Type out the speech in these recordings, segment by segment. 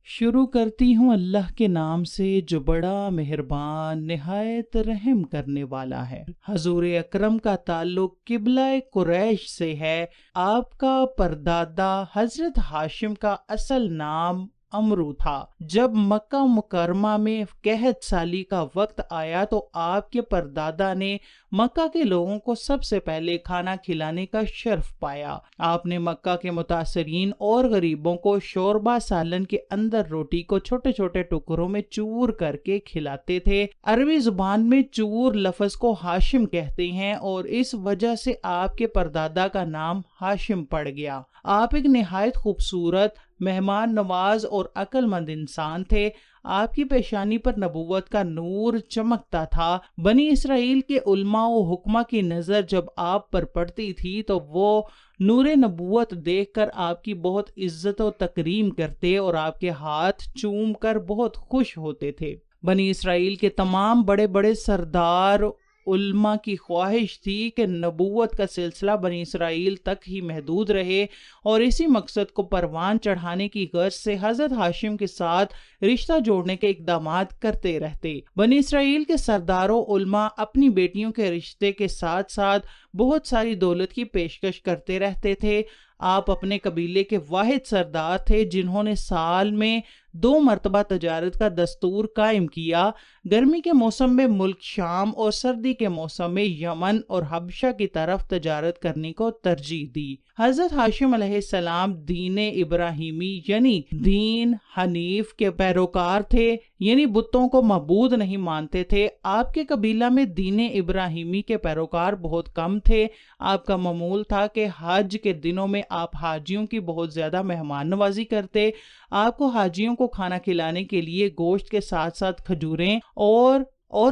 شروع کرتی ہوں اللہ کے نام سے جو بڑا مہربان نہایت رحم کرنے والا ہے۔ حضور اکرم کا تعلق قبلہ قریش سے ہے۔ آپ کا پردادا حضرت ہاشم کا اصل نام عمرو تھا۔ جب مکہ مکرمہ میں قحط سالی کا وقت آیا تو آپ کے پردادا نے مکہ کے لوگوں کو سب سے پہلے کھانا کھلانے کا شرف پایا۔ آپ نے مکہ کے متاثرین اور غریبوں کو شوربہ سالن کے اندر روٹی کو چھوٹے چھوٹے ٹکڑوں میں چور کر کے کھلاتے تھے۔ عربی زبان میں چور لفظ کو ہاشم کہتے ہیں اور اس وجہ سے آپ کے پردادا کا نام ہاشم پڑ گیا۔ آپ ایک نہایت خوبصورت، مہمان نواز اور عقل مند انسان تھے۔ آپ کی پیشانی پر نبوت کا نور چمکتا تھا۔ بنی اسرائیل کے علماء و حکماء کی نظر جب آپ پر پڑتی تھی تو وہ نور نبوت دیکھ کر آپ کی بہت عزت و تکریم کرتے اور آپ کے ہاتھ چوم کر بہت خوش ہوتے تھے۔ بنی اسرائیل کے تمام بڑے بڑے سردار علماء کی خواہش تھی کہ نبوت کا سلسلہ بنی اسرائیل تک ہی محدود رہے اور اسی مقصد کو پروان چڑھانے کی غرض سے حضرت ہاشم کے ساتھ رشتہ جوڑنے کے اقدامات کرتے رہتے۔ بنی اسرائیل کے سرداروں علماء اپنی بیٹیوں کے رشتے کے ساتھ ساتھ بہت ساری دولت کی پیشکش کرتے رہتے تھے۔ آپ اپنے قبیلے کے واحد سردار تھے جنہوں نے سال میں 2 مرتبہ تجارت کا دستور قائم کیا۔ گرمی کے موسم میں ملک شام اور سردی کے موسم میں یمن اور حبشہ کی طرف تجارت کرنے کو ترجیح دی۔ حضرت ہاشم علیہ السلام دین ابراہیمی یعنی دین حنیف کے پیروکار تھے، یعنی بتوں کو معبود نہیں مانتے تھے۔ آپ کے قبیلہ میں دین ابراہیمی کے پیروکار بہت کم تھے۔ آپ کا معمول تھا کہ حج کے دنوں میں آپ حاجیوں کی بہت زیادہ مہمان نوازی کرتے۔ آپ کو حاجیوں کو کھانا کھلانے کے لیے گوشت کے ساتھ ساتھ کھجوریں اور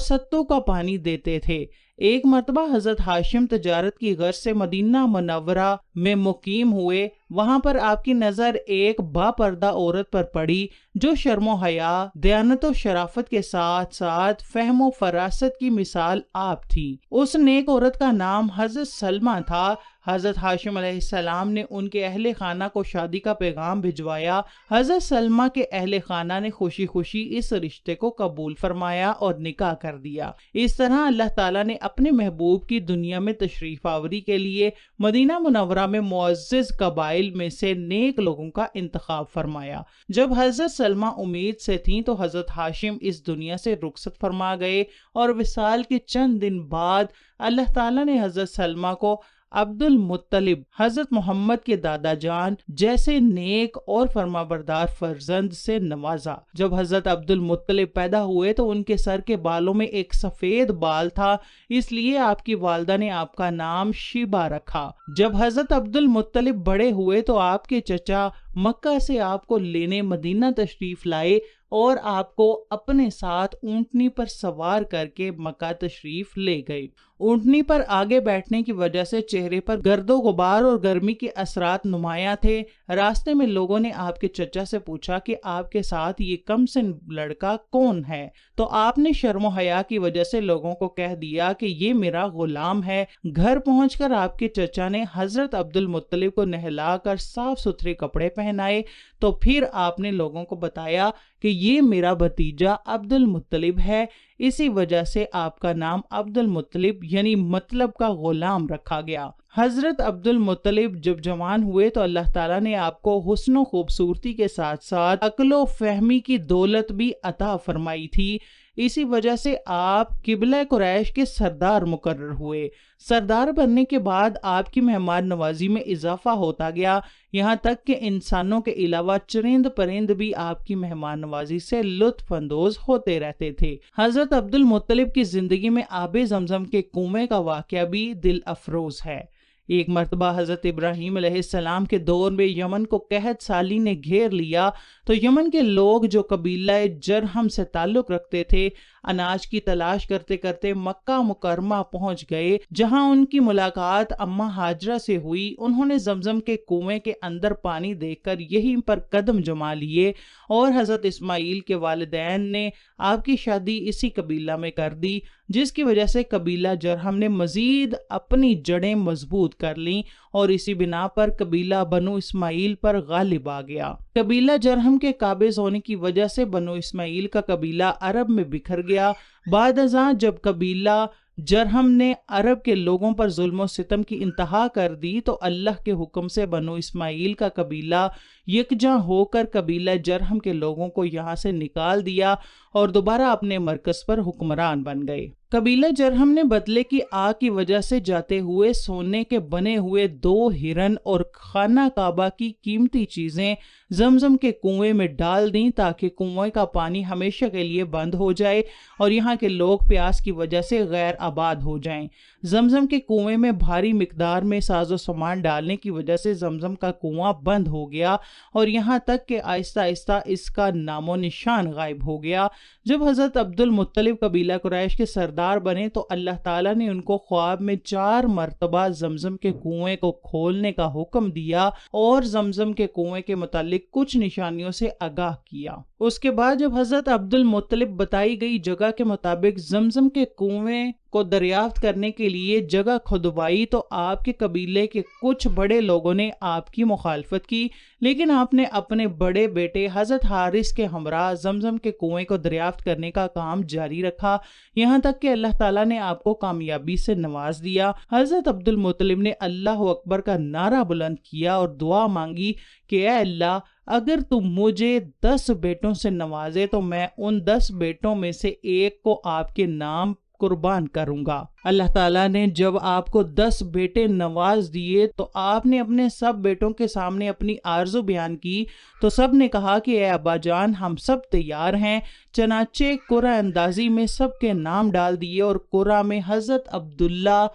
ستو کا پانی دیتے تھے۔ ایک مرتبہ حضرت ہاشم تجارت کی غرض سے مدینہ منورہ میں مقیم ہوئے۔ وہاں پر آپ کی نظر ایک با پردہ عورت پر پڑی جو شرم و حیا، دیانت و شرافت کے ساتھ ساتھ فہم و فراست کی مثال آپ تھی۔ اس نیک عورت کا نام حضرت سلمہ تھا۔ حضرت ہاشم علیہ السلام نے ان کے اہل خانہ کو شادی کا پیغام بھجوایا۔ حضرت سلمہ کے اہل خانہ نے خوشی خوشی اس رشتے کو قبول فرمایا اور نکاح کر دیا۔ اس طرح اللہ تعالیٰ نے اپنے محبوب کی دنیا میں تشریف آوری کے لیے مدینہ منورہ میں معزز قبائل میں سے نیک لوگوں کا انتخاب فرمایا۔ جب حضرت سلمہ امید سے تھیں تو حضرت ہاشم اس دنیا سے رخصت فرما گئے اور وصال کے چند دن بعد اللہ تعالیٰ نے حضرت سلمہ کو عبد المطلب حضرت محمد کے دادا جان جیسے نیک اور فرمانبردار فرزند سے نوازا۔ جب حضرت عبد المطلب پیدا ہوئے تو ان کے سر کے بالوں میں ایک سفید بال تھا، اس لیے آپ کی والدہ نے آپ کا نام شیبہ رکھا۔ جب حضرت عبد المطلب بڑے ہوئے تو آپ کے چچا مکہ سے آپ کو لینے مدینہ تشریف لائے اور آپ کو اپنے ساتھ اونٹنی پر سوار کر کے مکہ تشریف لے گئے۔ اونٹنی پر آگے بیٹھنے کی وجہ سے چہرے پر گرد و غبار اور گرمی کے اثرات نمایاں تھے۔ راستے میں لوگوں نے آپ کے چچا سے پوچھا کہ آپ کے ساتھ یہ کم سن لڑکا کون ہے؟ تو آپ نے شرم و حیا کی وجہ سے لوگوں کو کہہ دیا کہ یہ میرا غلام ہے۔ گھر پہنچ کر آپ کے چچا نے حضرت عبد المطلب کو نہلا کر صاف ستھرے کپڑے پہنائے تو پھر آپ نے لوگوں کو بتایا کہ یہ میرا بھتیجا عبد المطلب ہے، اسی وجہ سے آپ کا نام عبد المطلب یعنی مطلب کا غلام رکھا گیا۔ حضرت عبد المطلب جب جوان ہوئے تو اللہ تعالیٰ نے آپ کو حسن و خوبصورتی کے ساتھ ساتھ عقل و فہمی کی دولت بھی عطا فرمائی تھی، اسی وجہ سے آپ قبلہ قریش کے سردار مقرر ہوئے۔ سردار بننے کے بعد آپ کی مہمان نوازی میں اضافہ ہوتا گیا، یہاں تک کہ انسانوں کے علاوہ چرند پرند بھی آپ کی مہمان نوازی سے لطف اندوز ہوتے رہتے تھے۔ حضرت عبد المطلب کی زندگی میں آب زمزم کے کنویں کا واقعہ بھی دل افروز ہے۔ ایک مرتبہ حضرت ابراہیم علیہ السلام کے دور میں یمن کو قحط سالی نے گھیر لیا تو یمن کے لوگ جو قبیلہ جرہم سے تعلق رکھتے تھے اناج کی تلاش کرتے کرتے مکہ مکرمہ پہنچ گئے، جہاں ان کی ملاقات اماں ہاجرہ سے ہوئی۔ انہوں نے زمزم کے کنویں کے اندر پانی دیکھ کر یہیں پر قدم جما لیے اور حضرت اسماعیل کے والدین نے آپ کی شادی اسی قبیلہ میں کر دی، جس کی وجہ سے قبیلہ جرہم نے مزید اپنی جڑیں مضبوط نابود کر لیں اور اسی بنا پر قبیلہ بنو اسماعیل پر غالب آ گیا۔ قبیلہ جرہم کے قابض ہونے کی وجہ سے بنو اسماعیل کا قبیلہ عرب میں بکھر گیا۔ بعد ازاں جب قبیلہ جرہم نے عرب کے لوگوں پر ظلم و ستم کی انتہا کر دی تو اللہ کے حکم سے بنو اسماعیل کا قبیلہ یکجاں ہو کر قبیلہ جرہم کے لوگوں کو یہاں سے نکال دیا اور دوبارہ اپنے مرکز پر حکمران بن گئے۔ قبیلہ جرہم نے بدلے کی آگ کی وجہ سے جاتے ہوئے سونے کے بنے ہوئے 2 ہرن اور خانہ کعبہ کی قیمتی چیزیں زمزم کے کنویں میں ڈال دیں تاکہ کنویں کا پانی ہمیشہ کے لیے بند ہو جائے اور یہاں کے لوگ پیاس کی وجہ سے غیر آباد ہو جائیں۔ زمزم کے کنویں میں بھاری مقدار میں ساز و سامان ڈالنے کی وجہ سے زمزم کا کنواں بند ہو گیا اور یہاں تک کہ آہستہ آہستہ اس کا نام و نشان غائب ہو گیا۔ جب حضرت عبد المطلب قبیلہ قریش کے سردار بنے تو اللہ تعالیٰ نے ان کو خواب میں 4 مرتبہ زمزم کے کنویں کو کھولنے کا حکم دیا اور زمزم کے کنویں کے متعلق کچھ نشانیوں سے آگاہ کیا۔ اس کے بعد جب حضرت عبد المطلب بتائی گئی جگہ کے مطابق زمزم کے کنویں کو دریافت کرنے کے لیے جگہ کھدوائی تو آپ کے قبیلے کے کچھ بڑے لوگوں نے آپ کی مخالفت کی، لیکن آپ نے اپنے بڑے بیٹے حضرت حارث کے ہمراہ زمزم کے کنویں کو دریافت کرنے کا کام جاری رکھا، یہاں تک کہ اللہ تعالیٰ نے آپ کو کامیابی سے نواز دیا۔ حضرت عبد المطلب نے اللہ اکبر کا نعرہ بلند کیا اور دعا مانگی کہ اے اللہ، اگر تم مجھے 10 بیٹوں سے نوازے تو میں ان 10 بیٹوں میں سے ایک کو آپ کے نام قربان کروں گا۔ اللہ تعالیٰ نے جب آپ کو 10 بیٹے نواز دیے تو آپ نے اپنے سب بیٹوں کے سامنے اپنی آرزو بیان کی تو سب نے کہا کہ اے ابا جان، ہم سب تیار ہیں۔ چنانچہ قرعہ اندازی میں سب کے نام ڈال دیے اور قرعہ میں حضرت عبداللہ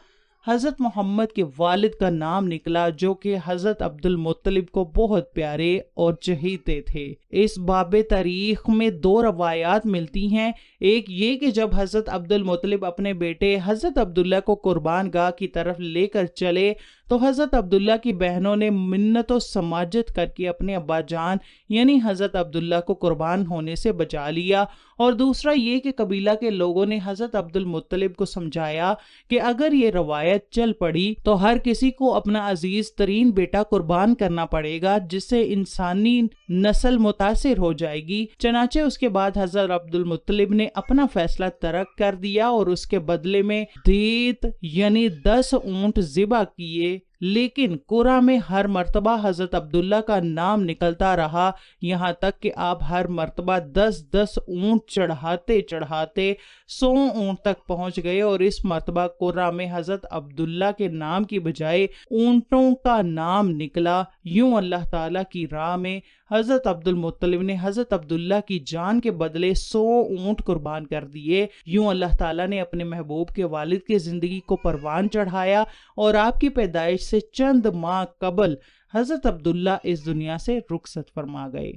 حضرت محمد کے والد کا نام نکلا جو کہ حضرت عبد المطلب کو بہت پیارے اور چہیتے تھے۔ اس باب تاریخ میں 2 روایات ملتی ہیں، ایک یہ کہ جب حضرت عبد المطلب اپنے بیٹے حضرت عبداللہ کو قربان گاہ کی طرف لے کر چلے تو حضرت عبداللہ کی بہنوں نے منت و سماجت کر کے اپنے ابا جان یعنی حضرت عبداللہ کو قربان ہونے سے بچا لیا، اور دوسرا یہ کہ قبیلہ کے لوگوں نے حضرت عبد المطلب کو سمجھایا کہ اگر یہ روایت چل پڑی تو ہر کسی کو اپنا عزیز ترین بیٹا قربان کرنا پڑے گا جس سے انسانی نسل متاثر ہو جائے گی۔ چنانچہ اس کے بعد حضرت عبد المطلب نے اپنا فیصلہ ترک کر دیا اور اس کے بدلے میں دیت یعنی 10 اونٹ ذبح کیے، لیکن قرعہ میں ہر مرتبہ حضرت عبداللہ کا نام نکلتا رہا، یہاں تک کہ آپ ہر مرتبہ 10 اونٹ چڑھاتے 100 اونٹ تک پہنچ گئے، اور اس مرتبہ قرعہ میں حضرت عبداللہ کے نام کی بجائے اونٹوں کا نام نکلا۔ یوں اللہ تعالیٰ کی راہ میں حضرت عبد المطلب نے حضرت عبداللہ کی جان کے بدلے 100 اونٹ قربان کر دیے۔ یوں اللہ تعالیٰ نے اپنے محبوب کے والد کی زندگی کو پروان چڑھایا اور آپ کی پیدائش سے چند ماہ قبل حضرت عبداللہ اس دنیا سے رخصت فرما گئے۔